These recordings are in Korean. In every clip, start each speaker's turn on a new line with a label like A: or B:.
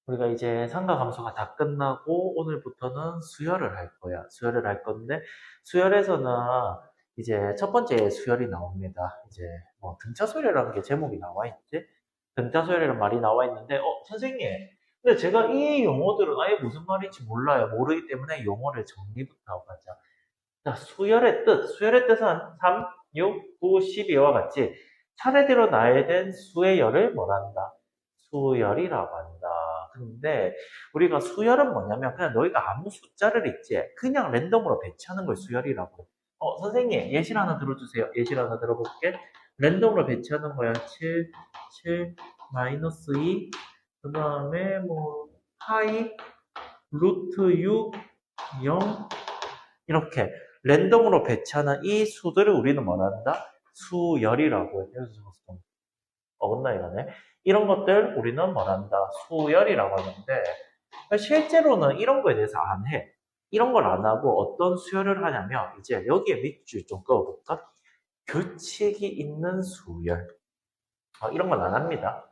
A: 우리가 이제 상가감소가 다 끝나고 오늘부터는 수열을 할 거야. 수열을 할 건데 수열에서는 이제 첫 번째 수열이 나옵니다. 이제 뭐 등차수열이라는 게 제목이 나와 있지? 등차수열이라는 말이 나와 있는데 선생님 근데 제가 이 용어들은 아예 무슨 말인지 몰라요. 모르기 때문에 용어를 정리부터 하고 가자. 자, 수열의 뜻. 수열의 뜻은 3, 6, 9, 12와 같이 차례대로 나열된 수의 열을 뭐란다? 수열이라고 한다. 근데 우리가 수열은 뭐냐면 그냥 너희가 아무 숫자를 읽지 그냥 랜덤으로 배치하는 걸 수열이라고 해. 선생님 예시를 하나 들어주세요. 예시를 하나 들어볼게. 랜덤으로 배치하는 거야. 7, 7, 마이너스 2, 그 다음에 뭐 파이, 루트 6, 0, 이렇게 랜덤으로 배치하는 이 수들을 우리는 뭐란다? 수열이라고 해. 여기서 적었어. 어긋나 이거네. 이런 것들 우리는 뭐란다? 수열이라고 하는데 실제로는 이런 거에 대해서 안 해. 이런 걸 안 하고 어떤 수열을 하냐면 이제 여기에 밑줄 좀 그어볼까? 규칙이 있는 수열. 이런 건 안 합니다.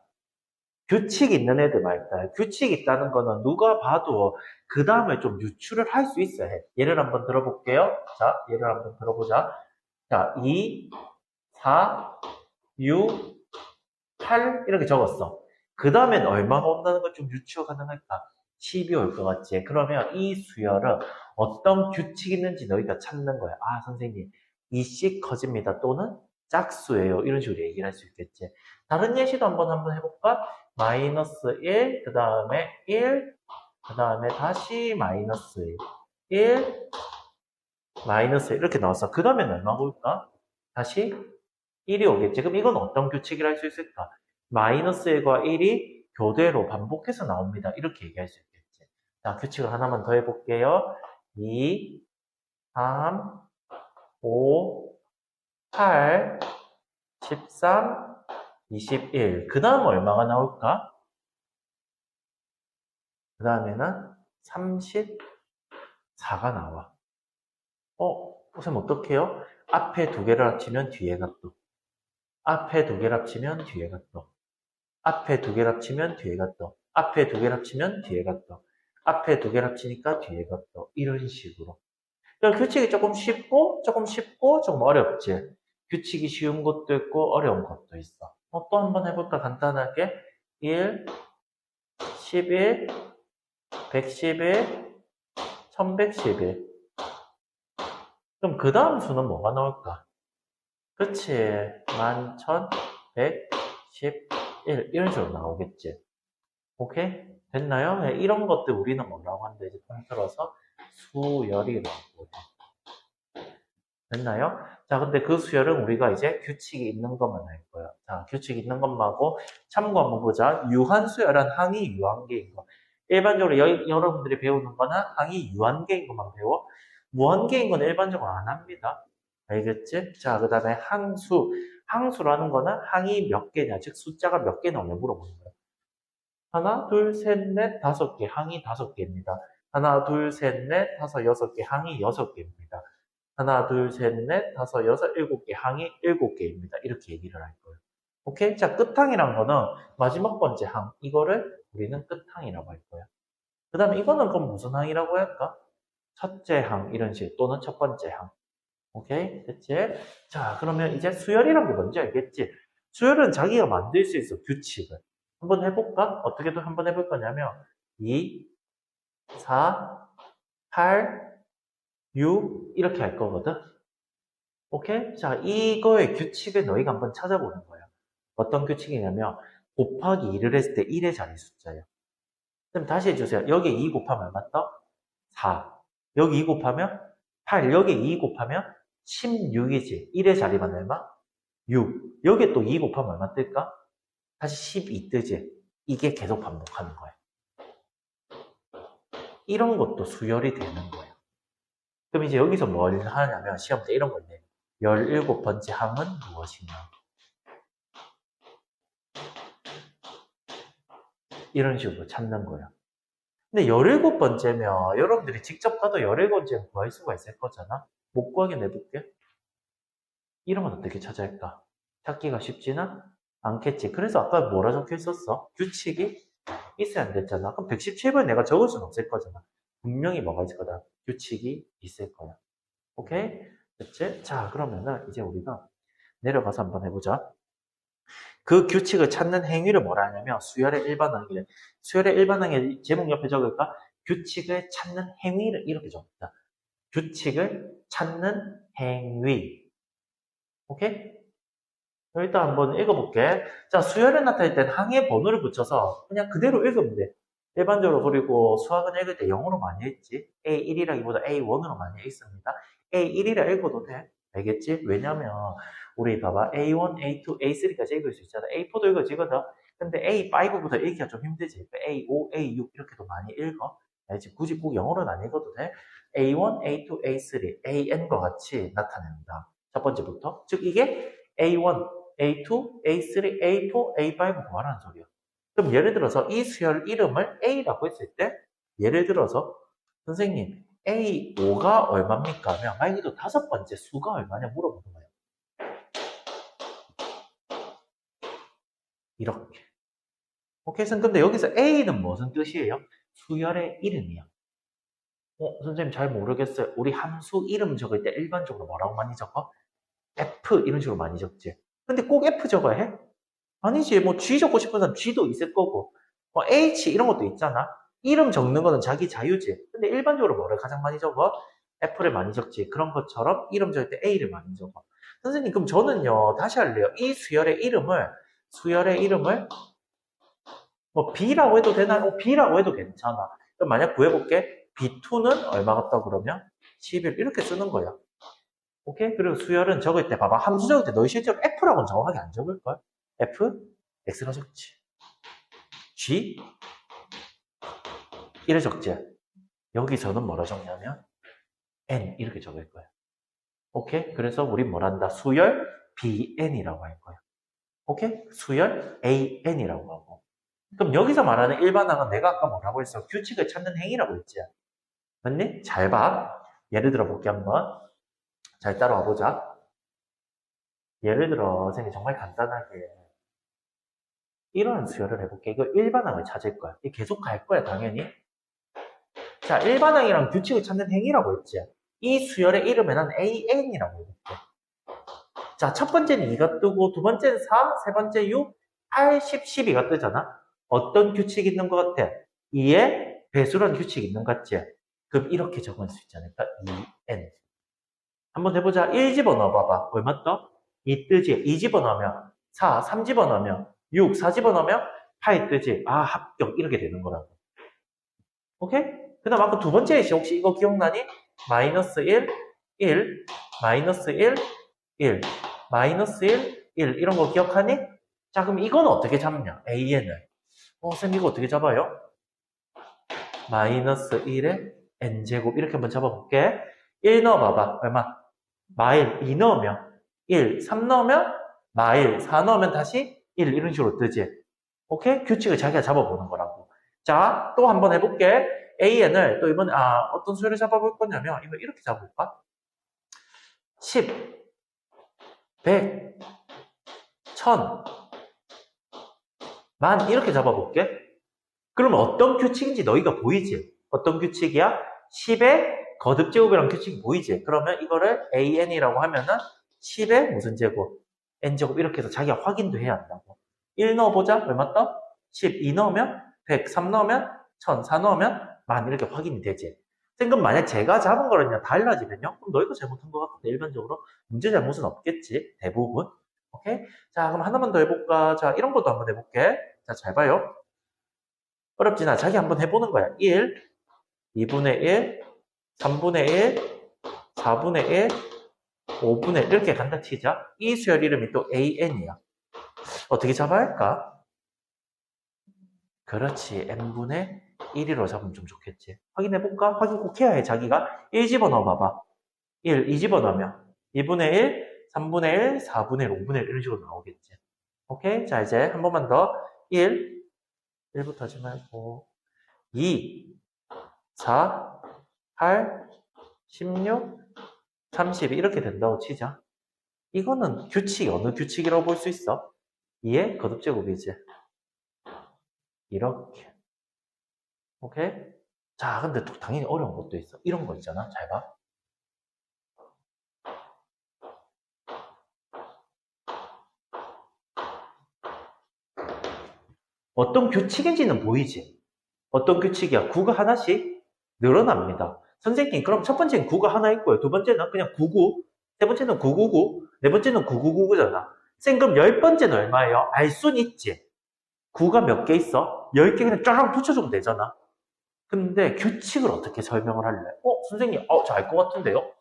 A: 규칙 있는 애들 말다. 규칙 있다는 거는 누가 봐도 그 다음에 좀 유추를 할 수 있어야 해. 예를 한번 들어볼게요. 자, 예를 한번 들어보자. 자, 2, 4, 6, 8 이렇게 적었어. 그 다음엔 얼마가 온다는 걸 좀 유추가 가능할까? 10이 올 것 같지? 그러면 이 수열은 어떤 규칙이 있는지 너희가 찾는 거야. 아, 선생님, 이씩 커집니다. 또는 짝수예요. 이런 식으로 얘기를 할 수 있겠지. 다른 예시도 한번 해볼까? 마이너스 1, 그 다음에 1, 그 다음에 다시 마이너스 1, 마이너스 1 이렇게 나왔어. 그 다음엔 얼마가 올까? 다시 1이 오겠지. 그럼 이건 어떤 규칙이라 할 수 있을까? 마이너스 1과 1이 교대로 반복해서 나옵니다. 이렇게 얘기할 수 있겠지. 자, 규칙을 하나만 더 해볼게요. 2, 3, 5, 8, 13, 21. 그 다음 얼마가 나올까? 그 다음에는 34가 나와. 선생님 어떡해요? 앞에 두 개를 합치면 뒤에가 또. 앞에 두 개를 합치면 뒤에가 또. 앞에 두 개를 합치면 뒤에가 떠. 앞에 두 개를 합치면 뒤에가 떠. 앞에 두 개를 합치니까 뒤에가 떠. 이런 식으로. 그러니까 규칙이 조금 쉽고, 조금 어렵지. 규칙이 쉬운 것도 있고, 어려운 것도 있어. 또 한번 해볼까, 간단하게. 1, 11, 111, 1111. 그럼 그 다음 수는 뭐가 나올까? 그치. 11,111. 이런 식으로 나오겠지. 오케이? 됐나요? 네, 이런 것들 우리는 뭐라고 하는데 이제 통틀어서 수열이라고 해. 됐나요? 자, 근데 그 수열은 우리가 이제 규칙이 있는 것만 할 거야. 자, 규칙 있는 것만하고 참고 한번 보자. 유한수열은 항이 유한계인 거. 일반적으로 여러분들이 배우는 거는 항이 유한계인 것만 배워. 무한계인 건 일반적으로 안 합니다. 알겠지? 자, 그 다음에 항수. 항수라는 거는 항이 몇 개냐, 즉 숫자가 몇 개 나오냐 물어보는 거야. 하나, 둘, 셋, 넷, 다섯 개, 항이 다섯 개입니다. 하나, 둘, 셋, 넷, 다섯, 여섯 개, 항이 여섯 개입니다. 하나, 둘, 셋, 넷, 다섯, 여섯, 일곱 개, 항이 일곱 개입니다. 이렇게 얘기를 할 거예요. 오케이? 자, 끝항이란 거는 마지막 번째 항. 이거를 우리는 끝항이라고 할 거야. 그 다음에 이거는 그럼 무슨 항이라고 할까? 첫째 항, 이런 식. 또는 첫 번째 항. 오케이? 됐지? 자, 그러면 이제 수열이란 게 뭔지 알겠지? 수열은 자기가 만들 수 있어, 규칙을. 한번 해볼까? 어떻게 또 한번 해볼 거냐면, 2, 4, 8, 6, 이렇게 할 거거든? 오케이? 자, 이거의 규칙을 너희가 한번 찾아보는 거야. 어떤 규칙이냐면, 곱하기 2를 했을 때 1의 자리 숫자예요. 그럼 다시 해주세요. 여기 2 곱하면 얼마 떠? 4. 여기 2 곱하면 8. 여기 2 곱하면 16이지. 1의 자리만 얼마? 6. 여기에 또 2 곱하면 얼마 뜰까? 다시 12 뜨지. 이게 계속 반복하는 거예요. 이런 것도 수열이 되는 거예요. 그럼 이제 여기서 뭘 하냐면 시험 때 이런 건데 17번째 항은 무엇이냐 이런 식으로 찾는 거예요. 근데 17번째면 여러분들이 직접 가도 17번째는 구할 수가 있을 거잖아. 못 구하게 내볼게. 이런 건 어떻게 찾아야 할까? 찾기가 쉽지는 않겠지. 그래서 아까 뭐라 적혀 있었어? 규칙이 있어야 안 됐잖아. 그럼 117번 내가 적을 수는 없을 거잖아. 분명히 뭐가 있을 거다. 규칙이 있을 거야. 오케이? 됐지? 자, 그러면은 이제 우리가 내려가서 한번 해보자. 그 규칙을 찾는 행위를 뭐라 하냐면 수열의 일반항이래. 수열의 일반항의 제목 옆에 적을까? 규칙을 찾는 행위를 이렇게 적다. 규칙을 찾는 행위. 오케이? 일단 한번 읽어볼게. 자, 수열에 나타날 땐 항의 번호를 붙여서 그냥 그대로 읽으면 돼. 일반적으로 그리고 수학은 읽을 때 영어로 많이 읽지. A1이라기보다 A1으로 많이 읽습니다. A1이라 읽어도 돼. 알겠지? 왜냐면 우리 봐봐. A1, A2, A3까지 읽을 수 있잖아. A4도 읽어지거든. 근데 A5부터 읽기가 좀 힘들지. A5, A6 이렇게도 많이 읽어. 알지? 굳이 꼭 영어로는 안 읽어도 돼. A1, A2, A3, AN과 같이 나타냅니다. 첫 번째부터. 즉 이게 A1, A2, A3, A4, A5 구하라는 소리야. 그럼 예를 들어서 이 수열 이름을 A라고 했을 때 예를 들어서 선생님 A5가 얼마입니까? 하면 말 그대로 다섯 번째 수가 얼마냐 물어보는 거예요. 이렇게. 오케이, 근데 여기서 A는 무슨 뜻이에요? 수열의 이름이야. 선생님 잘 모르겠어요. 우리 함수 이름 적을 때 일반적으로 뭐라고 많이 적어? F 이런 식으로 많이 적지. 근데 꼭 F 적어야 해? 아니지. 뭐 G 적고 싶은 사람 G도 있을 거고 뭐 H 이런 것도 있잖아. 이름 적는 거는 자기 자유지. 근데 일반적으로 뭐를 가장 많이 적어? F를 많이 적지. 그런 것처럼 이름 적을 때 A를 많이 적어. 선생님 그럼 저는요 다시 할래요. 이 수열의 이름을 뭐 B라고 해도 되나? B라고 해도 괜찮아. 그럼 만약 구해볼게. B2는 얼마 같다 그러면 11 이렇게 쓰는 거야. 오케이? 그리고 수열은 적을 때 봐봐. 함수 적을 때 너희 실제로 F라고는 정확하게 안 적을걸? F, X로 적지. G, 이래 적지. 여기서는 뭐라 적냐면 N 이렇게 적을 거야. 오케이? 그래서 우린 뭐란다? 수열 BN이라고 할 거야. 오케이? 수열 AN이라고 하고. 그럼 여기서 말하는 일반항은 내가 아까 뭐라고 했어? 규칙을 찾는 행위라고 했지. 맞니? 잘 봐. 예를 들어 볼게 한번. 잘 따라와 보자. 예를 들어 선생님이 정말 간단하게 이런 수열을 해볼게. 이거 일반항을 찾을 거야. 이 계속 갈 거야, 당연히. 자, 일반항이랑 규칙을 찾는 행위라고 했지. 이 수열의 이름에는 AN이라고 해볼게. 자, 첫 번째는 2가 뜨고, 두 번째는 4, 세 번째 6, 8, 10, 12가 뜨잖아. 어떤 규칙이 있는 것 같아? 2에 배수란 규칙이 있는 것 같지? 그럼 이렇게 적을 수 있지 않을까? 2n. 한번 해보자. 1 집어넣어봐봐. 얼마 떠? 2 뜨지. 2 집어넣으면 4, 3 집어넣으면 6, 4 집어넣으면 8 뜨지. 아, 합격. 이렇게 되는 거라고. 오케이? 그 다음 아까 두 번째 예시 혹시 이거 기억나니? 마이너스 1, 1, 마이너스 1, 1, 마이너스 1, 1 이런 거 기억하니? 자, 그럼 이건 어떻게 잡냐? AN을. 쌤 이거 어떻게 잡아요? 마이너스 1에 n제곱 이렇게 한번 잡아볼게. 1 넣어봐봐. 얼마? 마일 2 넣으면 1, 3 넣으면 마일, 4 넣으면 다시 1 이런 식으로 뜨지. 오케이? 규칙을 자기가 잡아보는 거라고. 자, 또 한번 해볼게. AN을 또 이번에 어떤 수열을 잡아볼 거냐면 이거 이렇게 잡아볼까? 10, 100, 1000, 만 이렇게 잡아볼게. 그러면 어떤 규칙인지 너희가 보이지? 어떤 규칙이야? 10의 거듭제곱이라는 규칙이 보이지? 그러면 이거를 AN이라고 하면은 10의 무슨 제곱? N제곱 이렇게 해서 자기가 확인도 해야 한다고. 1 넣어보자. 얼마 떠? 10, 2 넣으면 100, 3 넣으면 1000, 4 넣으면 만 이렇게 확인이 되지. 그럼 만약 제가 잡은 거랑 달라지면요? 그럼 너희가 잘못한 것 같은데 일반적으로 문제 잘못은 없겠지. 대부분. 오케이? 자, 그럼 하나만 더 해볼까? 자, 이런 것도 한번 해볼게. 자, 잘 봐요. 어렵진 않아. 자기 한번 해보는 거야. 1, 2분의 1, 3분의 1, 4분의 1, 5분의 1 이렇게 간다 치자. 이 수열 이름이 또 AN이야. 어떻게 잡아야 할까? 그렇지. n분의 1이로 잡으면 좀 좋겠지. 확인해볼까? 확인 꼭 해야 해, 자기가. 1 집어넣어봐봐. 1, 2 집어넣으면 2분의 1, 3분의 1, 4분의 1, 5분의 1 이런 식으로 나오겠지. 오케이? 자, 이제 한 번만 더. 1, 1부터 하지 말고 2, 4, 8, 16, 32 이렇게 된다고 치자. 이거는 규칙, 어느 규칙이라고 볼 수 있어? 2의 거듭제곱이지. 이렇게. 오케이? 자, 근데 또 당연히 어려운 것도 있어. 이런 거 있잖아. 잘 봐. 어떤 규칙인지는 보이지? 어떤 규칙이야? 구가 하나씩 늘어납니다. 선생님, 그럼 첫 번째는 구가 하나 있고요. 두 번째는 그냥 99, 세 번째는 999, 네 번째는 9999잖아. 쌤, 그럼 열 번째는 얼마예요? 알 순 있지? 구가 몇 개 있어? 10개 그냥 쫙 붙여주면 되잖아. 근데 규칙을 어떻게 설명을 할래? 선생님, 저 알 것 같은데요?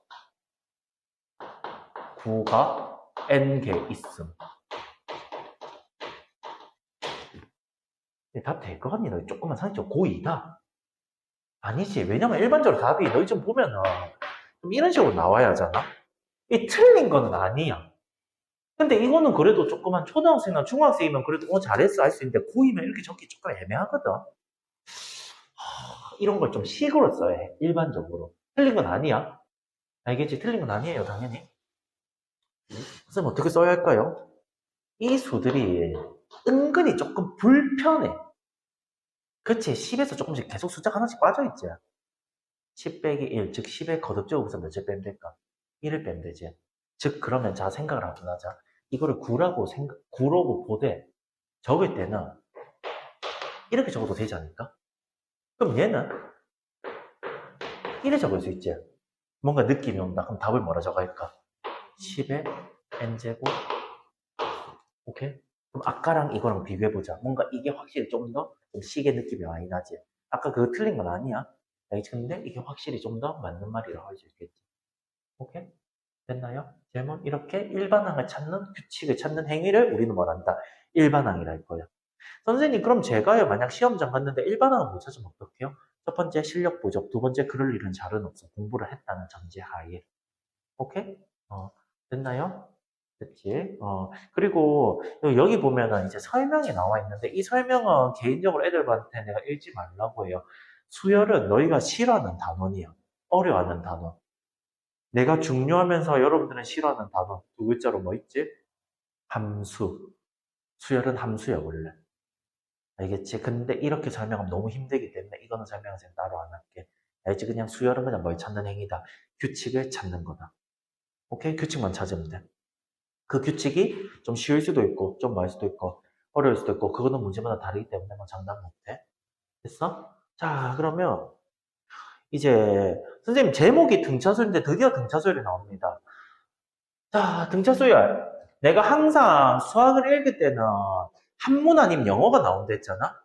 A: 구가 n개 있음. 답 될 것 같니? 너 조금만 상처 고2다. 아니지. 왜냐면 일반적으로 답이 너희 좀 보면은 좀 이런 식으로 나와야 하잖아. 이 틀린 거는 아니야. 근데 이거는 그래도 조그만 초등학생이나 중학생이면 그래도 잘했어 할 수 있는데 고2면 이렇게 적기 조금 애매하거든. 이런 걸 좀 식으로 써야 해. 일반적으로. 틀린 건 아니야. 알겠지? 틀린 건 아니에요, 당연히. 선생님 어떻게 써야 할까요? 이 수들이 은근히 조금 불편해. 그치? 10에서 조금씩 계속 숫자 하나씩 빠져있지. 10 빼기 1, 즉 10에 거듭적으로서 몇을 빼면 될까? 1을 빼면 되지. 즉 그러면 자 생각을 한번 하자. 이거를 9라고 보되 적을 때는 이렇게 적어도 되지 않을까? 그럼 얘는 1에 적을 수 있지. 뭔가 느낌이 온다. 그럼 답을 뭐라 적어할까? 10에 n제곱. 오케이? 그럼 아까랑 이거랑 비교해보자. 뭔가 이게 확실히 좀 더 시계 느낌이 많이 나지. 아까 그거 틀린 건 아니야. 근데 이게 확실히 좀 더 맞는 말이라고 할 수 있겠지. 오케이? 됐나요? 질문? 이렇게 일반항을 찾는, 규칙을 찾는 행위를 우리는 뭐란다? 일반항이라 할 거야. 선생님, 그럼 제가요, 만약 시험장 갔는데 일반항을 못 찾으면 어떡해요? 첫 번째, 실력 부족. 두 번째, 그럴 일은 잘은 없어. 공부를 했다는 전제하에. 오케이? 됐나요? 됐지? 그리고 여기 보면은 이제 설명이 나와 있는데 이 설명은 개인적으로 애들한테 내가 읽지 말라고 해요. 수열은 너희가 싫어하는 단원이야. 어려워하는 단원. 내가 중요하면서 여러분들은 싫어하는 단어 두 글자로 뭐 있지? 함수. 수열은 함수야 원래. 알겠지? 근데 이렇게 설명하면 너무 힘들기 때문에 이거는 설명을 제가 따로 안 할게. 알겠지? 그냥 수열은 그냥 뭘 찾는 행위다. 규칙을 찾는 거다. 오케이? 규칙만 찾으면 돼. 그 규칙이 좀 쉬울 수도 있고 좀 말 수도 있고 어려울 수도 있고 그거는 문제마다 다르기 때문에 뭐 장담 못해. 됐어? 자 그러면 이제 선생님 제목이 등차수인데 드디어 등차수열이 나옵니다. 자, 등차수열. 내가 항상 수학을 읽을 때는 한문 아니면 영어가 나온다 했잖아?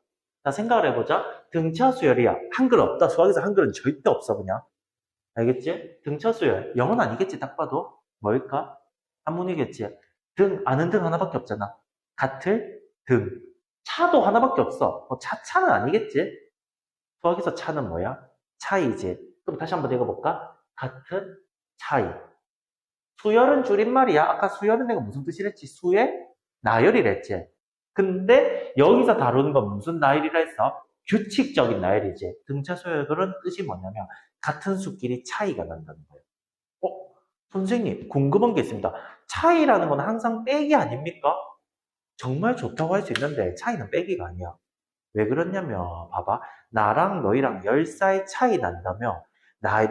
A: 자, 생각을 해보자. 등차수열이야. 한글 없다. 수학에서 한글은 절대 없어, 그냥. 알겠지? 등차수열. 영어는 아니겠지, 딱 봐도. 뭘까? 한문이겠지. 아는 등 하나밖에 없잖아. 같을, 등. 차도 하나밖에 없어. 차는 아니겠지? 수학에서 차는 뭐야? 차이지. 그럼 다시 한번 읽어볼까? 같은, 차이. 수열은 줄임말이야. 아까 수열은 내가 무슨 뜻이랬지? 수의 나열이랬지. 근데 여기서 다루는 건 무슨 나열이라 했어? 규칙적인 나열이지. 등차 수열은 뜻이 뭐냐면 같은 수끼리 차이가 난다는 거예요. 선생님 궁금한 게 있습니다. 차이라는 건 항상 빼기 아닙니까? 정말 좋다고 할 수 있는데 차이는 빼기가 아니야. 왜 그러냐면 봐봐. 나랑 너희랑 10살 차이 난다면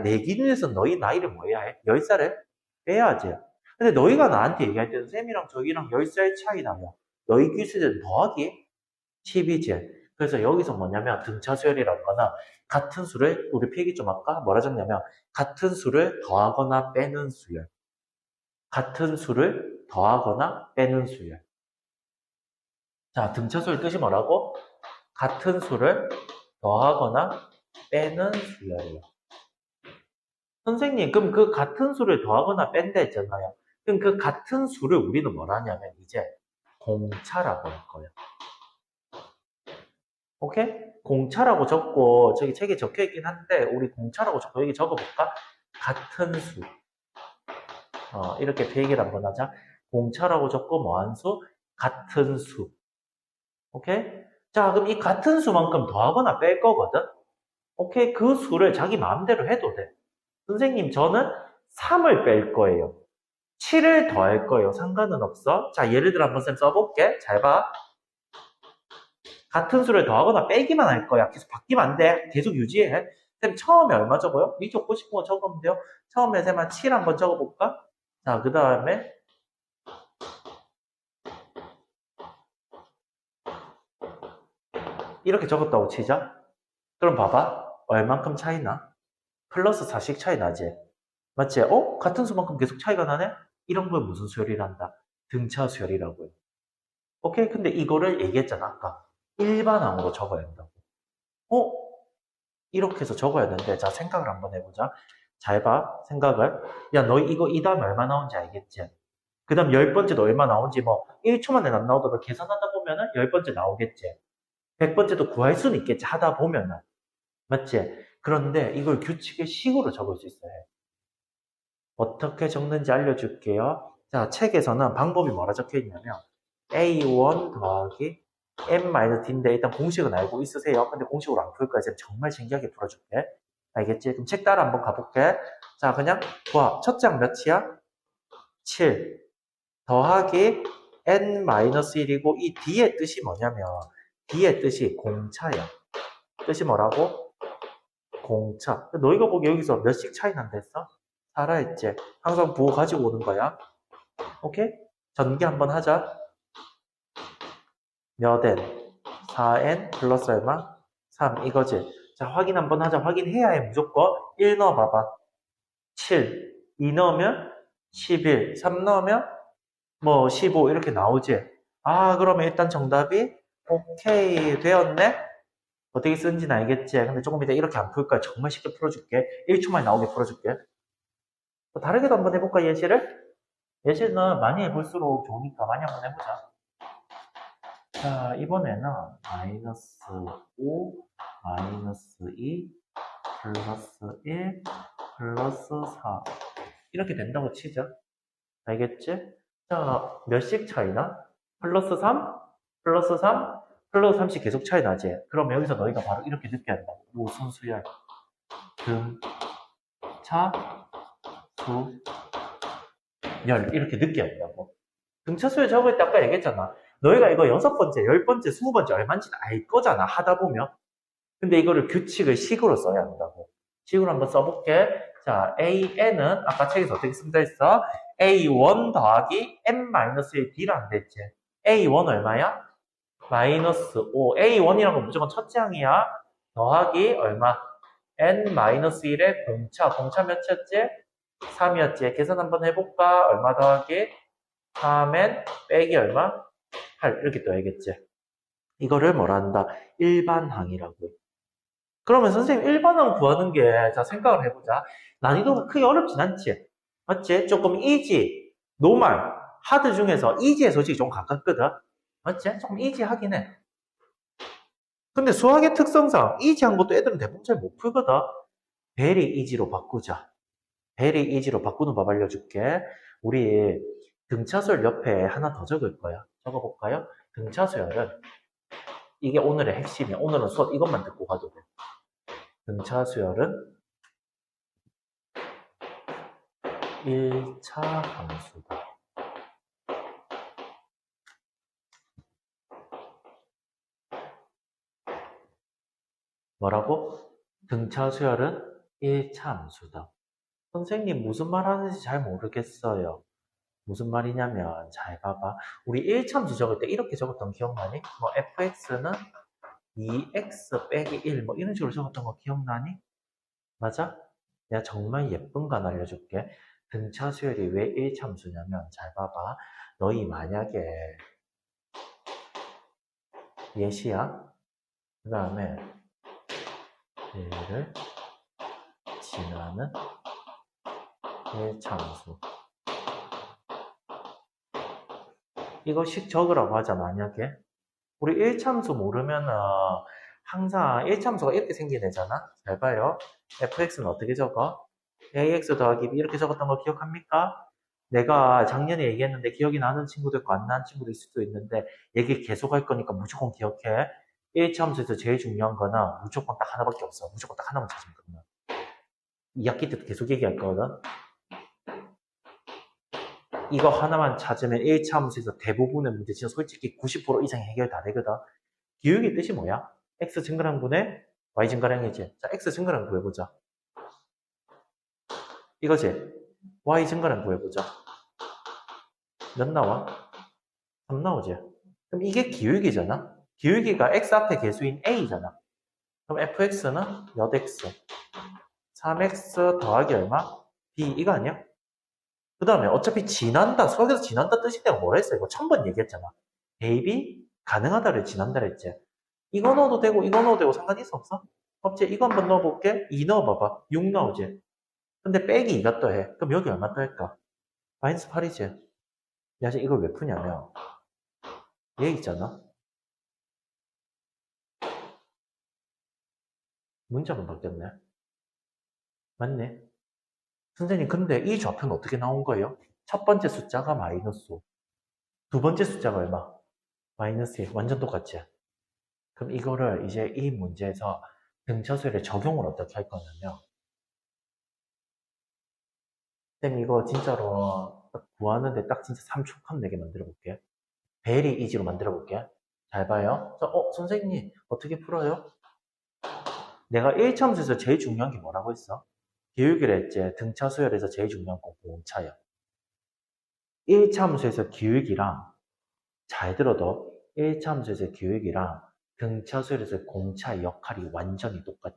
A: 내 기준에서 너희 나이를 뭐 해야 해? 10살을 빼야지. 근데 너희가 나한테 얘기할 때는 쌤이랑 저기랑 10살 차이 나면 너희 기준에는 더하기 10이지. 그래서 여기서 뭐냐면 등차수열이라는 거나 같은 수를 우리 필기 좀 할까? 뭐라 적냐면 같은 수를 더하거나 빼는 수열. 같은 수를 더하거나 빼는 수열. 자, 등차수열 뜻이 뭐라고? 같은 수를 더하거나 빼는 수열이요. 선생님, 그럼 그 같은 수를 더하거나 뺀다 했잖아요. 그럼 그 같은 수를 우리는 뭐라 하냐면 이제 공차라고 할 거예요. 오케이? 공차라고 적고 저기 책에 적혀 있긴 한데 우리 공차라고 적고 여기 적어볼까? 같은 수. 이렇게 필기를 한번 하자. 공차라고 적고 뭐한 수? 같은 수. 오케이? 자, 그럼 이 같은 수만큼 더하거나 뺄 거거든? 오케이? 그 수를 자기 마음대로 해도 돼. 선생님, 저는 3을 뺄 거예요. 7을 더할 거예요. 상관은 없어. 자, 예를 들어 한번 쌤 써볼게. 잘 봐. 같은 수를 더하거나 빼기만 할 거야. 계속 바뀌면 안 돼. 계속 유지해. 쌤 처음에 얼마 적어요? 니 적고 싶은 거 적으면 돼요. 처음에 쌤 한 7 한번 적어볼까? 자, 그 다음에 이렇게 적었다고 치자. 그럼 봐봐. 얼만큼 차이나? 플러스 4씩 차이 나지? 맞지? 같은 수만큼 계속 차이가 나네? 이런 걸 무슨 수열이란다? 등차 수열이라고요. 오케이? 근데 이거를 얘기했잖아, 아까. 일반항으로 적어야 한다고. 어? 이렇게 해서 적어야 되는데, 자, 생각을 한번 해보자. 잘 봐, 생각을. 야, 너 이거 이 다음에 얼마 나오는지 알겠지? 그 다음 10번째도 얼마 나오는지 뭐, 1초 만에 안 나오더라도 계산하다 보면은 10번째 나오겠지? 100번째도 구할 수는 있겠지, 하다 보면은. 맞지? 그런데 이걸 규칙의 식으로 적을 수 있어야 해. 어떻게 적는지 알려줄게요. 자, 책에서는 방법이 뭐라 적혀 있냐면, A1 더하기 M-D인데 일단 공식은 알고 있으세요. 근데 공식으로 안 풀 거야. 제가 정말 신기하게 풀어줄게. 알겠지? 그럼 책 따라 한번 가볼게. 자, 그냥 봐. 첫 장 몇이야? 7 더하기 N-1이고 이 D의 뜻이 뭐냐면 D의 뜻이 공차야. 뜻이 뭐라고? 공차. 너희가 보기 여기서 몇씩 차이 난댔어? 살아있지? 항상 부호 가지고 오는 거야. 오케이? 전개 한번 하자. 몇 n? 4n 플러스 얼마? 3 이거지. 자, 확인 한번 하자. 확인해야 해. 무조건 1 넣어봐봐. 7. 2 넣으면 11. 3 넣으면 뭐 15 이렇게 나오지. 아, 그러면 일단 정답이 오케이 되었네? 어떻게 쓰는지는 알겠지. 근데 조금 이따 이렇게 안 풀 거야. 정말 쉽게 풀어줄게. 1초 만에 나오게 풀어줄게. 다르게도 한번 해볼까, 예시를? 예시는 많이 해볼수록 좋으니까 많이 한번 해보자. 자, 이번에는 마이너스 5, 마이너스 2, 플러스 1, 플러스 4 이렇게 된다고 치자. 알겠지? 자, 몇씩 차이나? 플러스 3, 플러스 3, 플러스 3씩 계속 차이 나지? 그럼 여기서 너희가 바로 이렇게 느껴야 한다. 무슨 수열? 등, 차, 수, 열 이렇게 느껴야 한다고. 등차수열 적을 때 아까 얘기했잖아. 너희가 이거 6번째, 10번째, 20번째 얼마인지는 알 거잖아. 하다 보면. 근데 이거를 규칙을 식으로 써야 한다고. 식으로 한번 써볼게. 자, AN은 아까 책에서 어떻게 쓴다 했어? A1 더하기 M-1 D라는 데 있지. A1 얼마야? 마이너스 5. A1이란 건 무조건 첫째 항이야. 더하기 얼마? N-1의 공차. 공차 몇이었지? 3이었지. 계산 한번 해볼까? 얼마 더하기? 3N 빼기 얼마? 8. 이렇게 떠야겠지. 이거를 뭐라 한다? 일반항이라고. 그러면 선생님 일반항 구하는 게, 자, 생각을 해보자. 난이도가 크게 어렵진 않지. 맞지? 조금 이지, 노멀, 하드 중에서 이지의 솔직히 좀 가깝거든. 맞지? 조금 이지하긴 해. 근데 수학의 특성상 이지한 것도 애들은 대부분 잘 못 풀거든. 베리 이지로 바꾸자. 베리 이지로 바꾸는 법 알려줄게. 우리 등차수열 옆에 하나 더 적을 거야. 적어볼까요? 등차수열은 이게 오늘의 핵심이야. 오늘은 수업 이것만 듣고 가도 돼. 등차수열은 1차 함수다. 뭐라고? 등차수열은 1차 함수다. 선생님 무슨 말 하는지 잘 모르겠어요. 무슨 말이냐면 잘 봐봐. 우리 1차 함수 적을 때 이렇게 적었던 거 기억나니? 뭐 fx는 2x 빼기 1 뭐 이런 식으로 적었던 거 기억나니? 맞아? 내가 정말 예쁜 거 하나 알려줄게. 등차 수열이 왜 1차 함수냐면 잘 봐봐. 너희 만약에 예시야. 그 다음에 얘를 지나는 1차 함수. 이거 식 적으라고 하자 만약에. 우리 1차 함수 모르면은 항상 1차 함수가 이렇게 생긴 애잖아. 잘 봐요. fx는 어떻게 적어? ax 더하기 b 이렇게 적었던 거 기억합니까? 내가 작년에 얘기했는데 기억이 나는 친구도 있고 안 나는 친구도 있을 수도 있는데 얘기 계속 할 거니까 무조건 기억해. 1차 함수에서 제일 중요한 거는 무조건 딱 하나밖에 없어. 무조건 딱 하나만 찾으면 끝나. 2학기 때도 계속 얘기할 거거든. 이거 하나만 찾으면 1차 함수에서 대부분의 문제 진짜 솔직히 90% 이상이 해결 다 되거든. 기울기 뜻이 뭐야? x 증가량 분의 y 증가량이지. 자, x 증가량 구해보자. 이거지? y 증가량 구해보자. 몇 나와? 3 나오지? 그럼 이게 기울기잖아? 기울기가 x 앞에 개수인 a잖아. 그럼 fx는 몇 x? 3x 더하기 얼마? b 이거 아니야? 그 다음에 어차피 지난다. 수학에서 지난다 뜻이 내가 뭐라 했어? 이거 1000번 얘기했잖아. 대입이 가능하다를 지난다 했지. 이거 넣어도 되고 이거 넣어도 되고 상관 있어 없어? 없지? 이거 한번 넣어볼게. 2 넣어봐봐. 6 나오지? 근데 빼기 2가 더해. 그럼 여기 얼마 더할까? 마이너스 8이지? 야, 이걸 왜 푸냐면 얘 있잖아. 문자만 바뀌었네. 맞네. 선생님, 근데 이 좌표는 어떻게 나온 거예요? 첫 번째 숫자가 마이너스 5. 두 번째 숫자가 얼마? 마이너스 1. 완전 똑같지? 그럼 이거를 이제 이 문제에서 등차수열의 적용을 어떻게 할 거냐면, 쌤 이거 진짜로 딱 구하는데 딱 진짜 3초 컷 내게 만들어 볼게. 베리 이지로 만들어 볼게. 잘 봐요. 자, 선생님, 어떻게 풀어요? 내가 1차함수에서 제일 중요한 게 뭐라고 했어? 기울기를 했지. 등차 수열에서 제일 중요한 건 공차야. 1차함수에서 기울기랑 잘 들어도 1차함수에서 기울기랑 등차 수열에서 공차의 역할이 완전히 똑같아.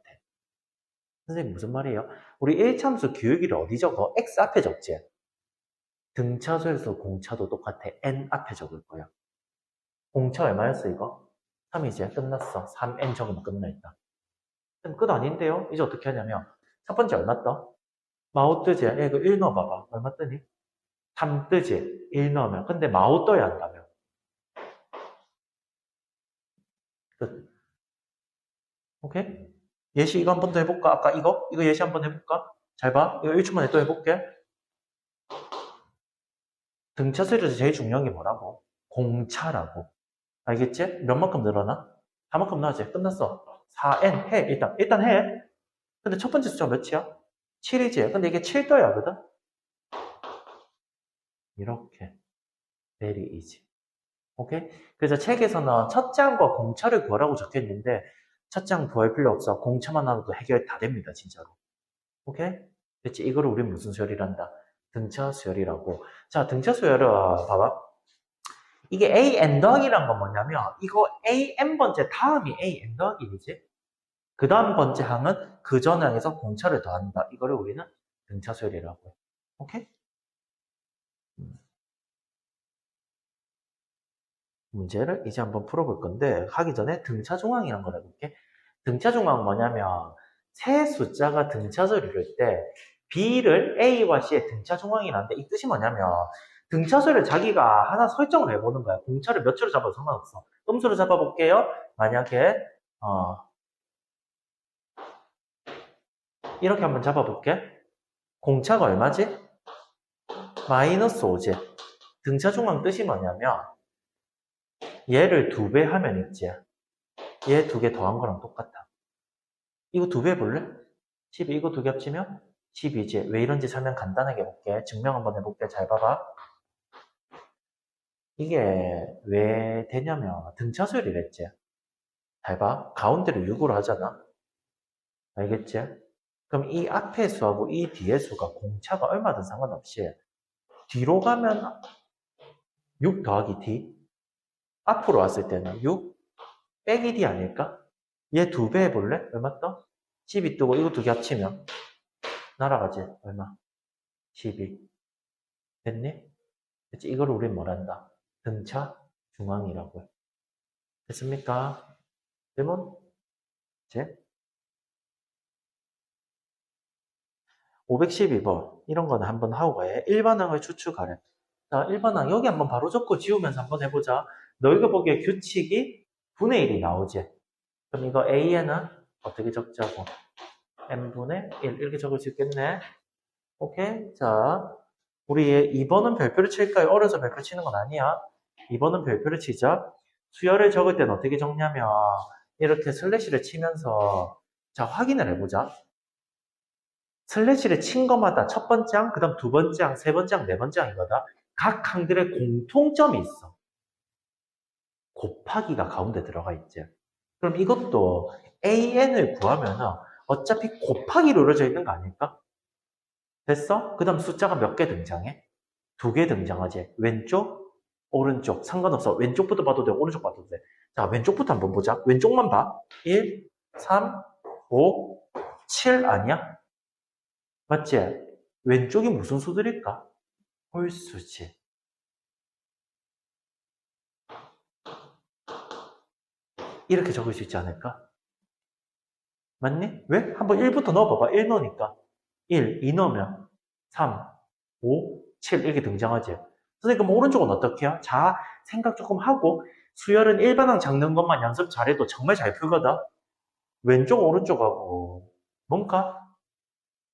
A: 선생님 무슨 말이에요? 우리 1차함수 기울기를 어디 적어? x 앞에 적지. 등차 수열에서 공차도 똑같아. n 앞에 적을 거야. 공차 얼마였어 이거? 3이지. 끝났어. 3n 적으면 끝나있다. 그럼 끝 아닌데요? 이제 어떻게 하냐면 첫 번째 얼마 떠? 마우 뜨지? 이거 1 넣어봐봐. 얼마 뜨니? 3 뜨지? 1 넣으면. 근데 마우 떠야 한다며. 끝. 오케이? 예시 이거 한 번 더 해볼까? 아까 이거? 이거 예시 한 번 해볼까? 잘 봐. 이거 1초 만에 또 해볼게. 등차 수열에서 제일 중요한 게 뭐라고? 공차라고. 알겠지? 몇 만큼 늘어나? 4만큼 나지? 끝났어. 4n 해. 일단 해. 근데 첫 번째 숫자가 몇이야? 7이지? 근데 이게 7 떠야 하거든? 이렇게. very easy. 오케이? 그래서 책에서는 첫 장과 공차를 구하라고 적혀 있는데 첫 장 구할 필요 없어. 공차만 하나도 해결 다 됩니다, 진짜로. 오케이? 그치? 이거를 우리 무슨 수열이란다? 등차 수열이라고. 자, 등차 수열은 봐봐. 이게 an 더하기란 건 뭐냐면 이거 an 번째 다음이 an 더하기 1이지. 그 다음 번째 항은 그 전 항에서 공차를 더한다. 이거를 우리는 등차 수열이라고 해. 오케이? 문제를 이제 한번 풀어볼 건데 하기 전에 등차 중앙이란 걸 해볼게. 등차 중앙은 뭐냐면 세 숫자가 등차수를 이룰 때 B를 A와 C의 등차 중앙이라는데 이 뜻이 뭐냐면 등차수를 자기가 하나 설정을 해보는 거야. 공차를 몇 초로 잡아도 상관없어. 음수로 잡아볼게요. 만약에 이렇게 한번 잡아볼게. 공차가 얼마지? 마이너스 5지. 등차 중앙 뜻이 뭐냐면 얘를 2배 하면 있지. 얘 2개 더한 거랑 똑같아. 이거 2배 해볼래? 12 이거 2개 합치면 12지. 왜 이런지 설명 간단하게 해볼게. 증명 한번 해볼게. 잘 봐봐. 이게 왜 되냐면 등차수열이랬지. 잘 봐. 가운데를 6으로 하잖아. 알겠지? 그럼 이 앞의 수하고 이 뒤의 수가 공차가 얼마든 상관없이 뒤로 가면 6 더하기 d 앞으로 왔을 때는 6 빼기 d 아닐까? 얘 2배 해볼래? 얼마 떠? 12 뜨고 이거 2개 합치면 날아가지. 얼마? 12. 됐니? 그치? 이걸 우린 뭐란다? 등차 중앙이라고 해. 됐습니까? 그러면 이제 512번 이런 거는 한번 하고 가야 해. 일반항을 추측하래. 자, 일반항 여기 한번 바로 적고 지우면서 한번 해보자. 너희가 보기에 규칙이 분의 1이 나오지. 그럼 이거 A에는 어떻게 적자고? n분의 1 이렇게 적을 수 있겠네. 오케이? 자, 우리 2번은 별표를 칠까요? 어려서 별표 치는 건 아니야. 2번은 별표를 치자. 수열을 적을 때는 어떻게 적냐면 이렇게 슬래시를 치면서 자 확인을 해보자. 슬래시를 친 것마다 첫 번째 항, 그 다음 두 번째 항, 세 번째 항, 네 번째 항이거든. 각 항들의 공통점이 있어. 곱하기가 가운데 들어가 있지. 그럼 이것도 AN을 구하면은 어차피 곱하기로 이루어져 있는 거 아닐까? 됐어? 그 다음 숫자가 몇 개 등장해? 2개 등장하지. 왼쪽, 오른쪽. 상관없어. 왼쪽부터 봐도 돼. 오른쪽 봐도 돼. 자, 왼쪽부터 한번 보자. 왼쪽만 봐. 1, 3, 5, 7 아니야? 맞지? 왼쪽이 무슨 수들일까? 홀수지. 이렇게 적을 수 있지 않을까? 맞니? 왜? 한번 1부터 넣어봐봐. 1 넣으니까. 1, 2 넣으면 3, 5, 7 이렇게 등장하지. 선생님 그럼 오른쪽은 어떻게 해요? 자, 생각 조금 하고 수열은 일반항 잡는 것만 연습 잘해도 정말 잘 풀거든. 왼쪽 오른쪽하고 뭔가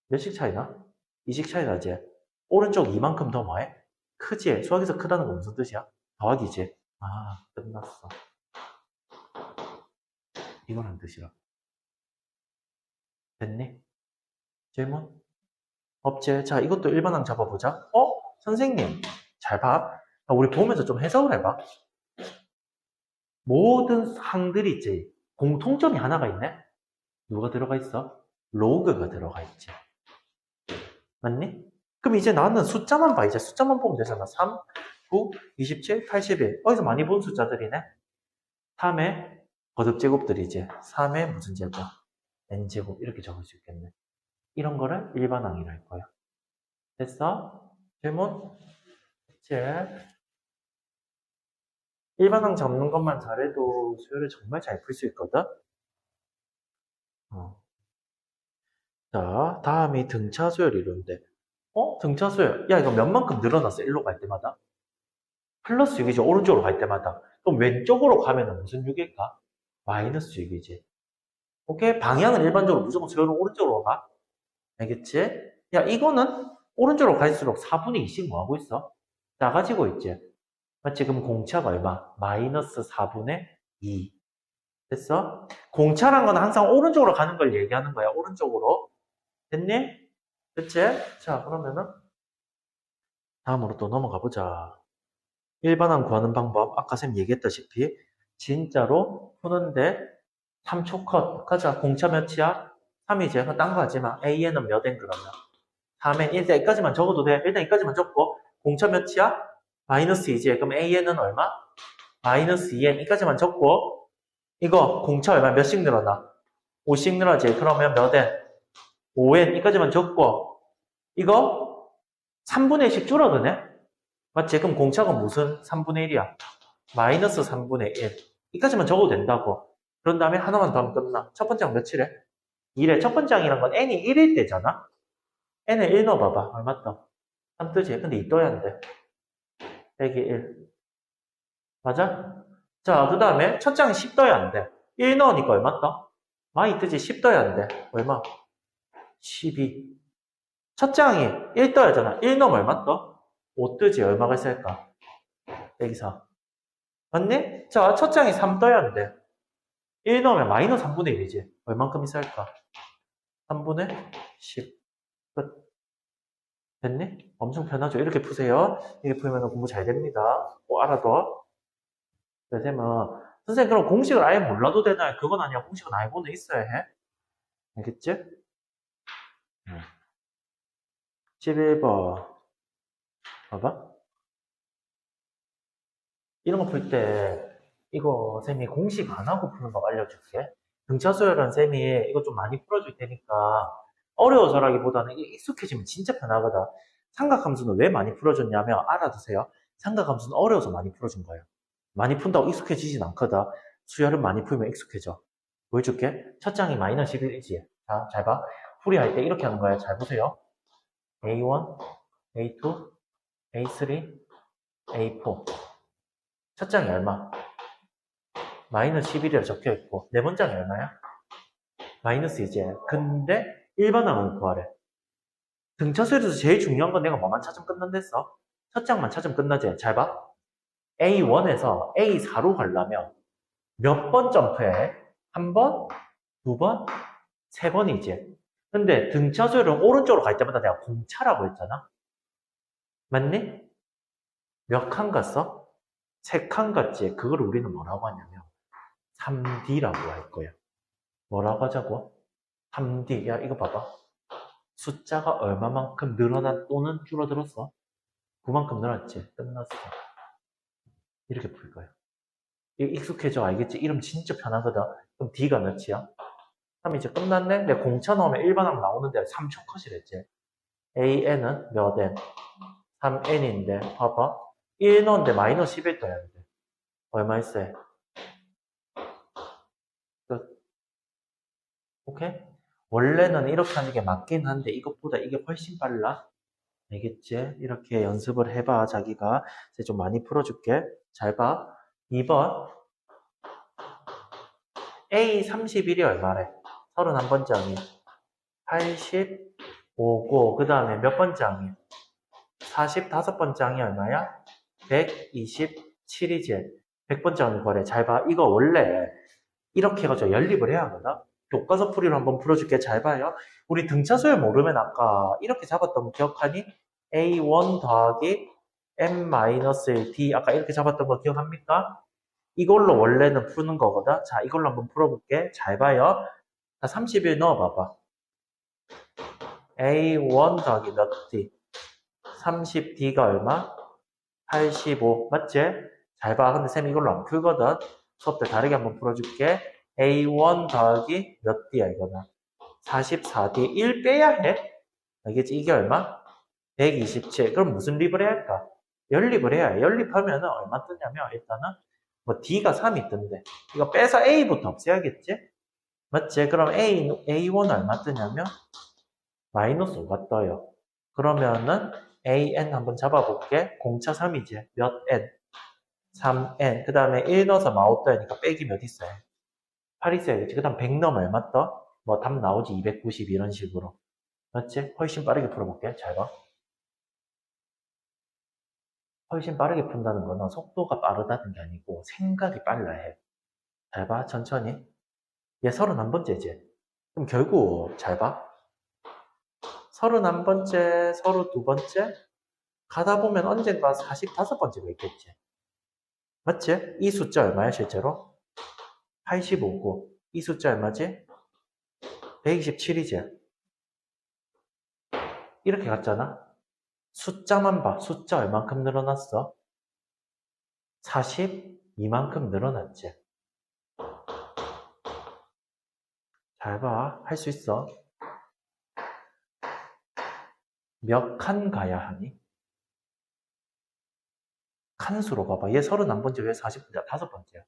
A: 몇씩 차이나? 2씩 차이 나지? 오른쪽 이만큼 더 뭐해? 크지? 수학에서 크다는 건 무슨 뜻이야? 더하기지? 아, 끝났어. 이거란 뜻이라. 됐니? 질문? 없지? 자, 이것도 일반항 잡아보자. 선생님, 잘 봐. 우리 보면서 좀 해석을 해봐. 모든 항들이 있지. 공통점이 하나가 있네? 누가 들어가 있어? 로그가 들어가 있지. 맞니? 그럼 이제 나는 숫자만 봐. 이제 숫자만 보면 되잖아. 3, 9, 27, 81. 어디서 많이 본 숫자들이네? 3의 거듭제곱들이지. 3의 무슨 제곱? n제곱. 이렇게 적을 수 있겠네. 이런 거를 일반항이라 할 거야. 됐어? 질문? 제 일반항 잡는 것만 잘해도 수열을 정말 잘 풀 수 있거든? 어. 자, 다음이 등차 수열 이론인데. 등차 수열. 야, 이거 몇만큼 늘어났어. 일로 갈 때마다. 플러스 6이죠. 오른쪽으로 갈 때마다. 그럼 왼쪽으로 가면은 무슨 6일까? 마이너스 6이지. 오케이? 방향은 일반적으로 무조건 수열은 오른쪽으로 가. 알겠지? 야, 이거는 오른쪽으로 갈수록 4분의 2씩 뭐 하고 있어? 작아지고 있지. 맞지? 그럼 공차가 얼마? 마이너스 4분의 2. 됐어? 공차란 건 항상 오른쪽으로 가는 걸 얘기하는 거야. 오른쪽으로. 됐니? 그치? 자, 그러면은 다음으로 또 넘어가 보자. 일반항 구하는 방법. 아까 쌤 얘기했다시피 진짜로 푸는데 3초 컷. 가자. 공차 몇이야? 3이지. 딴 거 하지 마. AN은 몇 n 그러면? 3n. 일단 여기까지만 적어도 돼. 일단 여기까지만 적고. 공차 몇이야? 마이너스 2지. 그럼 AN은 얼마? 마이너스 2n. 여기까지만 적고. 이거 공차 얼마? 몇씩 늘어나? 5씩 늘어나지. 그러면 몇 n? 5n. 여기까지만 적고. 이거 3분의 1씩 줄어드네? 맞지? 그럼 공차가 무슨 3분의 1이야? 마이너스 3분의 1. 이까지만 적어도 된다고. 그런 다음에 하나만 더 하면 끝나. 첫 번째 항 며칠에? 1에. 첫 번째 항이란 건 n이 1일 때잖아? n을 1 넣어봐봐. 얼마 떠? 3 뜨지? 근데 2 떠야 안 돼. 빼기 1. 맞아? 자, 그 다음에 첫 장이 10 떠야 안 돼. 1 넣으니까 얼마 떠? 많이 뜨지? 10 떠야 안 돼. 얼마? 12. 첫 장이 1 떠야 하잖아. 1 넣으면 얼마 떠? 5 뜨지? 얼마가 있을까? 빼기 4. 맞니? 자, 첫 장이 3 떠야 안 돼. 1 넣으면 마이너스 3분의 1이지. 얼만큼 있을까? 3분의 10. 끝. 됐니? 엄청 편하죠? 이렇게 푸세요. 이렇게 풀면 공부 잘 됩니다. 꼭 알아둬. 그래서 선생님 그럼 공식을 아예 몰라도 되나요? 그건 아니야. 공식은 알고는 있어야 해. 알겠지? 11번. 봐봐. 이런 거 풀 때 이거 쌤이 공식 안 하고 푸는 거 알려줄게. 등차수열은 쌤이 이거 좀 많이 풀어줄 테니까 어려워서라기보다는 이게 익숙해지면 진짜 편하거든. 삼각함수는 왜 많이 풀어줬냐면 알아두세요. 삼각함수는 어려워서 많이 풀어준 거예요. 많이 푼다고 익숙해지진 않거든. 수열은 많이 풀면 익숙해져. 보여줄게. 첫 장이 마이너스 11이지. 자, 잘 봐. 풀이할 때 이렇게 하는 거야. 잘 보세요. A1, A2, A3, A4. 첫 장이 얼마? 마이너스 11이라 적혀있고 네 번째는 얼마야? 마이너스 이제. 근데 일반항을 구하래. 등차수에서 제일 중요한 건 내가 뭐만 찾으면 끝난댔어? 첫 장만 찾으면 끝나지. 잘 봐. A1에서 A4로 가려면 몇 번 점프해? 한 번? 두 번? 세 번이지. 근데 등차수열은 오른쪽으로 갈 때마다 내가 공차라고 했잖아. 맞니? 몇 칸 갔어? 세 칸 갔지. 그걸 우리는 뭐라고 하냐면 3D라고 할 거야. 뭐라고 하자고? 3D. 야, 이거 봐봐. 숫자가 얼마만큼 늘어난 또는 줄어들었어? 그만큼 늘었지. 끝났어. 이렇게 풀 거야. 이거 익숙해져. 알겠지? 이름 진짜 편하거든. 그럼 D가 몇이야? 3 이제 끝났네? 내 공차 넣으면 일반항 나오는데 3초 컷이랬지. AN은 몇 N? 3N인데, 봐봐. 1 넣었는데 마이너스 11 떠야 돼. 얼마 있어? 끝. 오케이? 원래는 이렇게 하는 게 맞긴 한데, 이것보다 이게 훨씬 빨라. 알겠지? 이렇게 연습을 해봐, 자기가. 이제 좀 많이 풀어줄게. 잘 봐. 2번. A 31이 얼마래? 31번째 항이. 85고, 그 다음에 몇 번째 항이? 45번째 항이 얼마야? 127이지. 100번째 항이 거래. 잘 봐. 이거 원래 이렇게 해가지고 연립을 해야 하거든. 교과서 풀이로 한번 풀어줄게. 잘 봐요. 우리 등차수열 모르면 아까 이렇게 잡았던 거 기억하니? A1 더하기 M-1D 아까 이렇게 잡았던 거 기억합니까? 이걸로 원래는 푸는 거거든. 자, 이걸로 한번 풀어볼게. 잘 봐요. 자, 30일 넣어봐봐. A1 더하기 몇 D? 30D가 얼마? 85. 맞지? 잘 봐. 근데 쌤 이걸로 안 풀거든. 수업 때 다르게 한번 풀어줄게. A1 더하기 몇 D야, 이거는? 44D. 1 빼야 해. 알겠지? 이게 얼마? 127. 그럼 무슨 립을 해야 할까? 연립을 해야 해. 연립하면은 얼마 뜨냐면, 일단은, 뭐, D가 3이 뜬대. 이거 빼서 A부터 없애야겠지? 맞지? 그럼 A1 얼마 뜨냐면, 마이너스 5가 떠요. 그러면은, AN 한번 잡아볼게. 공차 3이지. 몇 N? 3N. 그 다음에 1 넣어서 마우 떠야니까 빼기 몇 있어요? 8 있어야겠지. 그 다음 100 넣으면 얼마 떠? 뭐 답 나오지. 290 이런 식으로. 맞지? 훨씬 빠르게 풀어볼게. 잘 봐. 훨씬 빠르게 푼다는 거는 속도가 빠르다는 게 아니고 생각이 빨라야 해. 잘 봐. 천천히. 얘 31번째지. 그럼 결국 잘 봐. 31번째, 32번째 가다 보면 언젠가 45번째가 있겠지. 맞지? 이 숫자 얼마야 실제로? 85고 이 숫자 얼마지? 127이지. 이렇게 갔잖아. 숫자만 봐. 숫자 얼만큼 늘어났어? 42만큼 늘어났지. 잘 봐. 할 수 있어. 몇 칸 가야 하니? 칸수로 봐봐. 얘 31번째, 왜 40번째야? 5번째야.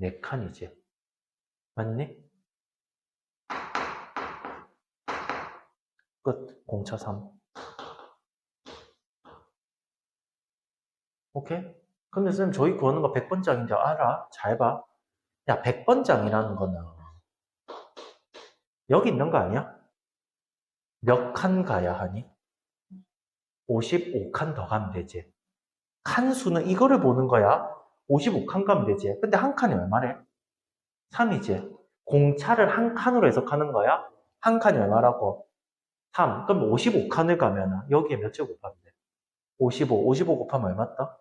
A: 14칸이지. 맞니? 끝. 공차 3. 오케이? 근데 쌤, 저희 구하는 거 100번장인데 알아? 잘 봐. 야, 100번장이라는 거는 여기 있는 거 아니야? 몇 칸 가야 하니? 55칸 더 가면 되지. 칸 수는 이거를 보는 거야. 55칸 가면 되지. 근데 한 칸이 얼마래? 3이지. 공차를 한 칸으로 해석하는 거야? 한 칸이 얼마라고? 3. 그럼 55칸을 가면 여기에 몇 제 곱하면 돼? 55. 55 곱하면 얼마 떠?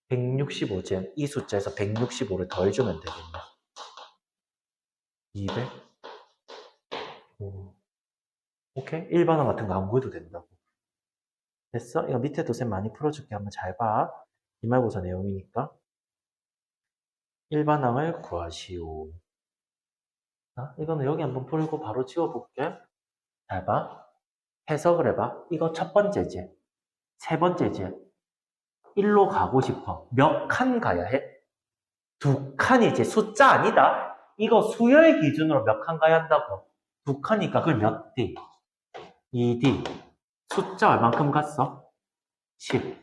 A: 165제. 이 숫자에서 165를 더해주면 되겠네. 200. 오케이? 일반어 같은 거 안 구해도 된다고. 됐어? 이거 밑에도 쌤 많이 풀어줄게. 한번 잘 봐. 기말고사 내용이니까. 일반항을 구하시오. 자, 이거는 여기 한번 풀고 바로 지워볼게. 잘 봐. 해석을 해봐. 이거 첫 번째지. 세 번째지. 1로 가고 싶어. 몇 칸 가야 해? 2칸이지. 숫자 아니다. 이거 수열 기준으로 몇 칸 가야 한다고? 2칸이니까 그걸 몇 D? 2D. 숫자 얼만큼 갔어? 10.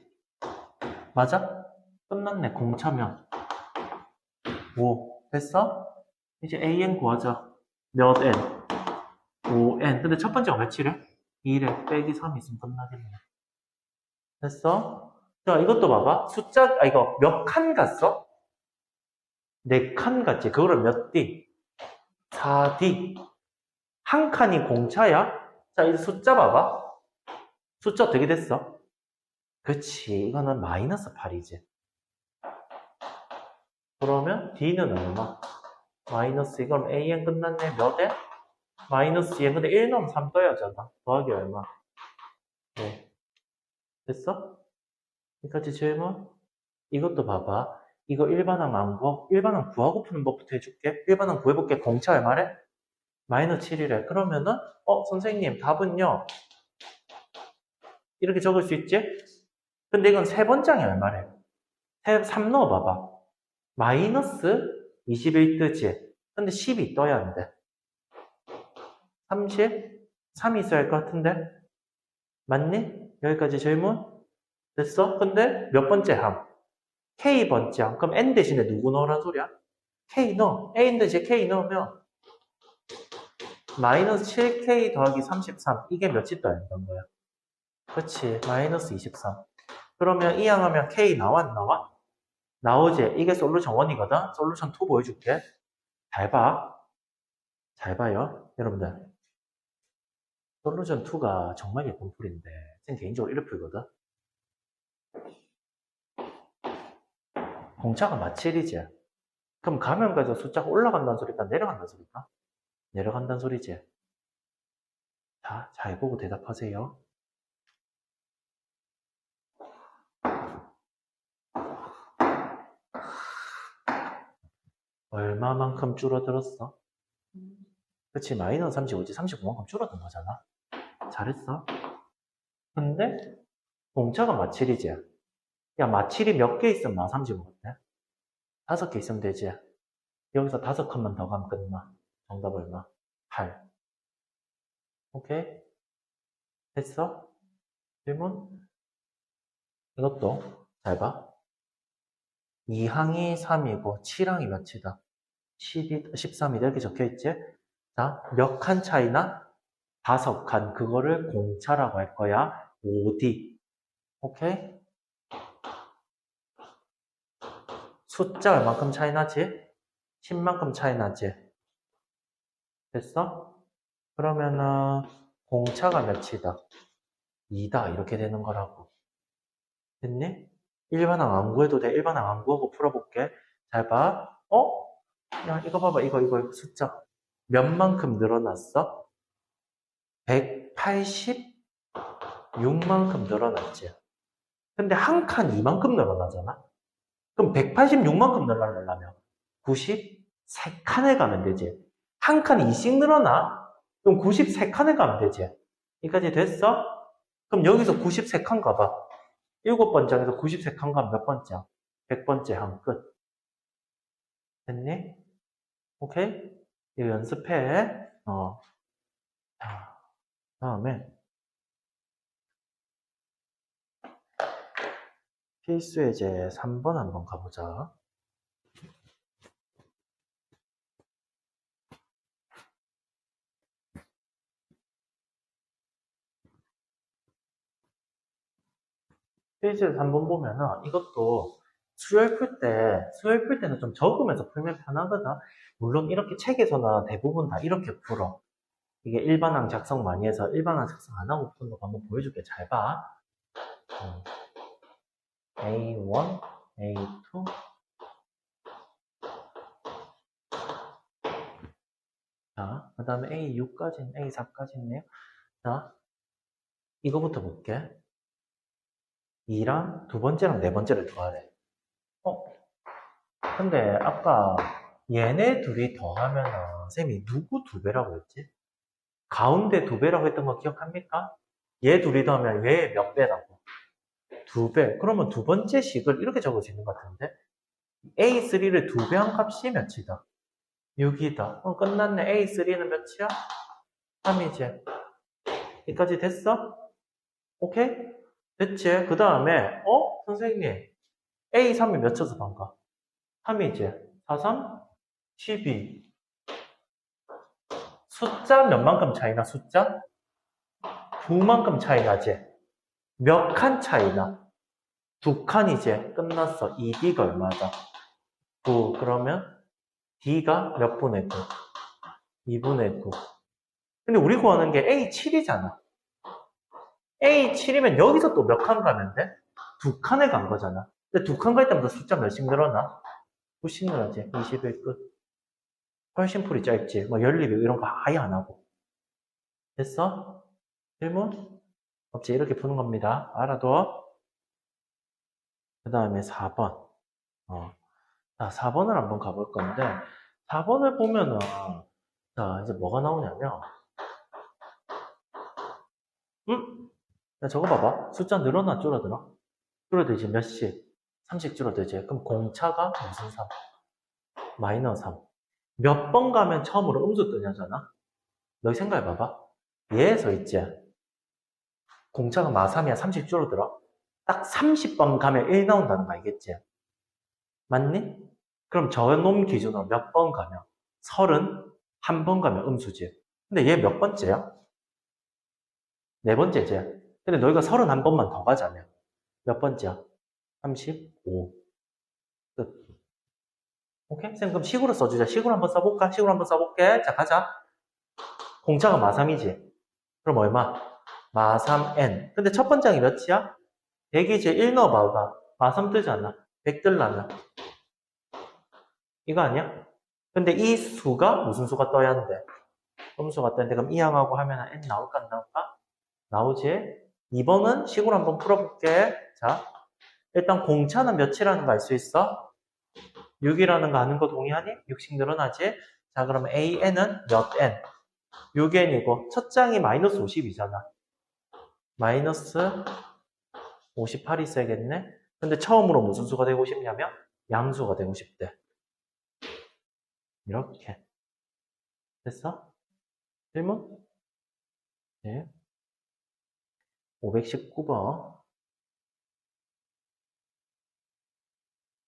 A: 맞아? 끝났네. 공차면 5. 됐어? 이제 AN 구하자. 몇 N? 5N. 근데 첫 번째가 며칠에? 2래. 빼기 3 있으면 끝나겠네. 됐어? 자, 이것도 봐봐. 이거 몇 칸 갔어? 4칸 갔지. 그거를 몇 D? 4D. 한 칸이 공차야? 자, 이제 숫자 봐봐. 숫자 어떻게 됐어? 그치. 이거는 마이너스 8이지. 그러면 D는 얼마? 마이너스 2. 그럼 AN 끝났네. 몇 에? 마이너스 2. 근데 1 넣으면 3 떠야잖아. 더하기 얼마? 네. 됐어? 여기까지 질문? 이것도 봐봐. 이거 일반항 안 구하, 일반항 구하고 푸는 법부터 해줄게. 일반항 구해볼게. 공차 얼마래? 마이너스 7이래. 그러면은, 선생님, 답은요. 이렇게 적을 수 있지? 근데 이건 세 번장이 얼마래? 3 넣어봐봐. 마이너스 21 뜨지? 근데 10이 떠야 안 돼. 30? 3이 있어야 할 것 같은데? 맞니? 여기까지 질문? 됐어? 근데 몇 번째 항? K번째 항. 그럼 N 대신에 누구 넣으란 소리야? K 넣어. A 대신에 K 넣으면 마이너스 7K 더하기 33. 이게 몇이 떠야 한다는 거야? 그렇지. 마이너스 23. 그러면 이 항하면 K 나와 안 나와? 나오지. 이게 솔루션 1이거든. 솔루션 2 보여줄게. 잘 봐. 잘 봐요. 여러분들. 솔루션 2가 정말 예쁜 풀인데 전 개인적으로 이렇게 풀거든. 공차가 마칠이지. 그럼 가면까지 숫자가 올라간다는 소리일까? 내려간다는 소리일까? 내려간다는 소리지. 자, 잘 보고 대답하세요. 얼마만큼 줄어들었어? 그치, 마이너스 35지. 39만큼 줄어든 거잖아. 잘했어. 근데 공차가 마칠이지. 야, 마칠이 몇 개 있으면 35 같아? 5개 있으면 되지. 여기서 5칸만 더 가면 끝나. 정답 얼마? 8. 오케이? 됐어? 질문? 이것도 잘 봐. 2항이 3이고 7항이 몇이다? 13이다. 이렇게 적혀있지? 자, 몇 칸 차이나? 5칸. 그거를 공차라고 할 거야. 5D. 오케이? 숫자 얼만큼 차이 나지? 10만큼 차이 나지? 됐어? 그러면은 공차가 몇이다? 2다. 이렇게 되는 거라고. 됐니? 일반항 안 구해도 돼. 일반항 안 구하고 풀어볼게. 잘 봐. 야, 이거 봐봐. 이거 숫자. 몇만큼 늘어났어? 186만큼 늘어났지. 근데 한 칸 이만큼 늘어나잖아? 그럼 186만큼 늘어나려면 93칸에 가면 되지. 한 칸 2씩 늘어나? 그럼 93칸에 가면 되지. 여기까지 됐어? 그럼 여기서 93칸 가봐. 7번째에서 93칸 가면 몇 번째? 100번째 항 끝. 됐니? 오케이? 이거 연습해. 자, 다음에 필수 예제 3번 한번 가보자. 필수 예제 3번 보면은 이것도 수열 풀 때는 좀 적으면서 풀면 편하거든. 물론 이렇게 책에서는 대부분 다 이렇게 풀어. 이게 일반항 작성 많이 해서 일반항 작성 안 하고 푸는 거 한번 보여줄게. 잘 봐. A1, A2, 자, 그 다음에 A6까지, A4까지 있네요. 자, 이거부터 볼게. 2랑 두 번째랑 네 번째를 더하래. 근데 아까 얘네 둘이 더하면은 쌤이 누구 두 배라고 했지? 가운데 두 배라고 했던 거 기억합니까? 얘 둘이 더하면 얘 몇 배라고? 두 배. 그러면 두 번째 식을 이렇게 적을 수 있는 것 같은데? A3를 두 배 한 값이 몇이다? 6이다. 끝났네. A3는 몇이야? 3이지. 여기까지 됐어? 오케이? 됐지? 그 다음에, 선생님. A3이 몇 쳐서 반가? 3이지. 4, 3, 12. 숫자 몇만큼 차이나? 숫자? 9만큼 차이 나지? 몇 칸 차이 나? 2칸이지? 끝났어. 2D가 얼마다? 9. 그러면 D가 몇 분의 9? 2분의 9. 근데 우리 구하는 게 A7이잖아. A7이면 여기서 또 몇 칸 가면 돼? 2칸에 간 거잖아. 근데 2칸 갈 때마다 숫자 몇씩 늘어나? 푸싱을 하지. 20일 끝. 훨씬 풀이 짧지. 뭐 연립이 이런 거 아예 안 하고. 됐어? 질문? 없지. 이렇게 푸는 겁니다. 알아둬. 그 다음에 4번. 자, 4번을 한번 가볼 건데, 4번을 보면은, 자, 이제 뭐가 나오냐면, 야, 저거 봐봐. 숫자 늘어나, 줄어들어? 줄어들지, 몇씩? 3씩 줄어들지. 그럼 공차가 무슨 3? 마이너스 3. 몇 번 가면 처음으로 음수 뜨냐잖아? 너희 생각해봐봐. 얘에서 있지? 공차가 마3이야, 30 줄어들어? 딱 30번 가면 1 나온다는 거 알겠지? 맞니? 그럼 저놈 기준으로 몇 번 가면? 31번 가면 음수지. 근데 얘 몇 번째야? 네 번째지. 근데 너희가 31번만 더 가자면 몇 번째야? 35. 끝. 오케이? 쌤, 그럼 식으로 써주자. 식으로 한번 써볼까? 식으로 한번 써볼게. 자, 가자. 공차가 마3이지. 그럼 얼마? 마3n. 근데 첫 번째 항이 몇이야? 100이지. 1 넣어봐봐. 마3 뜨잖아. 100 뜨려면. 이거 아니야? 근데 이 수가 무슨 수가 떠야 하는데? 음수가 떠야 하는데, 그럼 이 항하고 하면 n 나올까, 안 나올까? 나오지? 2번은 식으로 한번 풀어볼게. 자, 일단 공차는 몇이라는 거 알 수 있어? 6이라는 거 아는 거 동의하니? 6씩 늘어나지? 자, 그러면 AN은 몇 N? 6N이고, 첫 장이 마이너스 50이잖아. 마이너스 58이 세겠네? 근데 처음으로 무슨 수가 되고 싶냐면, 양수가 되고 싶대. 이렇게. 됐어? 질문? 네. 519번.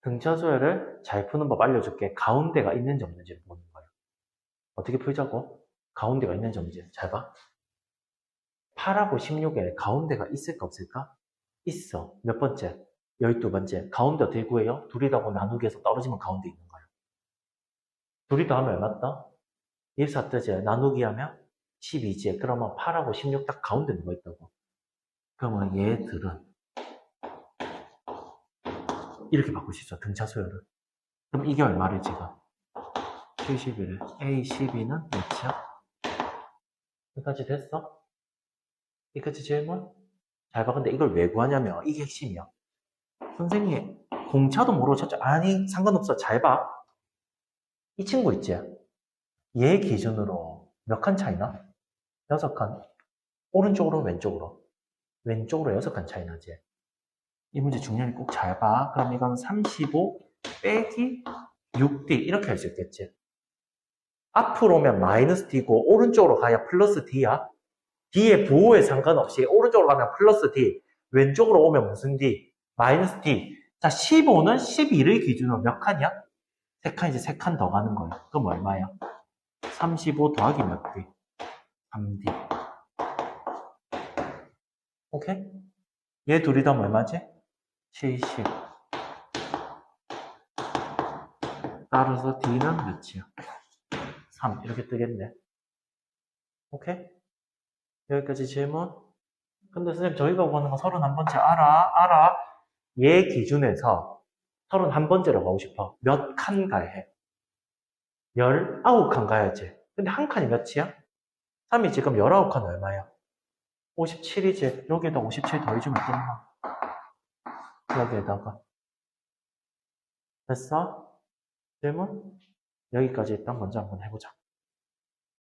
A: 등차수열을 잘 푸는 법 알려줄게. 가운데가 있는지 없는지 보는 거야. 어떻게 풀자고? 가운데가 있는지 없는지. 잘 봐. 8하고 16에 가운데가 있을까 없을까? 있어. 몇 번째? 12번째. 가운데 어떻게 구해요? 둘이 더하고 나누기 해서 떨어지면 가운데 있는 거야. 둘이 더하면 얼마 떠? 24 뜨지. 나누기 하면 12지. 그러면 8하고 16 딱 가운데 누가 있다고. 그러면 얘들은 이렇게 바꿀 수 있어. 등차 수열을. 그럼 이게 얼마를 지금? 71에 A12는 몇이야? 여기까지 됐어? 여기까지 질문? 잘 봐. 근데 이걸 왜 구하냐면 이게 핵심이야. 선생님, 공차도 모르고 쳤죠. 아니, 상관없어. 잘 봐. 이 친구 있지? 얘 기준으로 몇 칸 차이나? 6칸. 오른쪽으로 왼쪽으로. 왼쪽으로 6칸 차이 나지. 이 문제 중요하니 꼭 잘 봐. 그럼 이건 35 빼기 6D 이렇게 할 수 있겠지. 앞으로 오면 마이너스 D고 오른쪽으로 가야 플러스 D야. D의 부호에 상관없이 오른쪽으로 가면 플러스 D, 왼쪽으로 오면 무슨 D? 마이너스 D. 자, 15는 12를 기준으로 몇 칸이야? 3칸이지. 3칸 더 가는 거야. 그럼 얼마야? 35 더하기 몇 D? 3D. 오케이? 얘 둘이 더하면 얼마지? 70. 따라서 D는 몇이야? 3. 이렇게 뜨겠네. 오케이? 여기까지 질문? 근데 선생님, 저희가 구하는 건 31번째 알아? 얘 기준에서 31번째로 가고 싶어. 몇 칸 가야 해? 19칸 가야지. 근데 한 칸이 몇이야? 3이 지금 19칸 얼마야? 57이지. 여기에다 57 더해주면 끝나. 여기에다가. 됐어? 질문? 여기까지 일단 먼저 한번 해보자.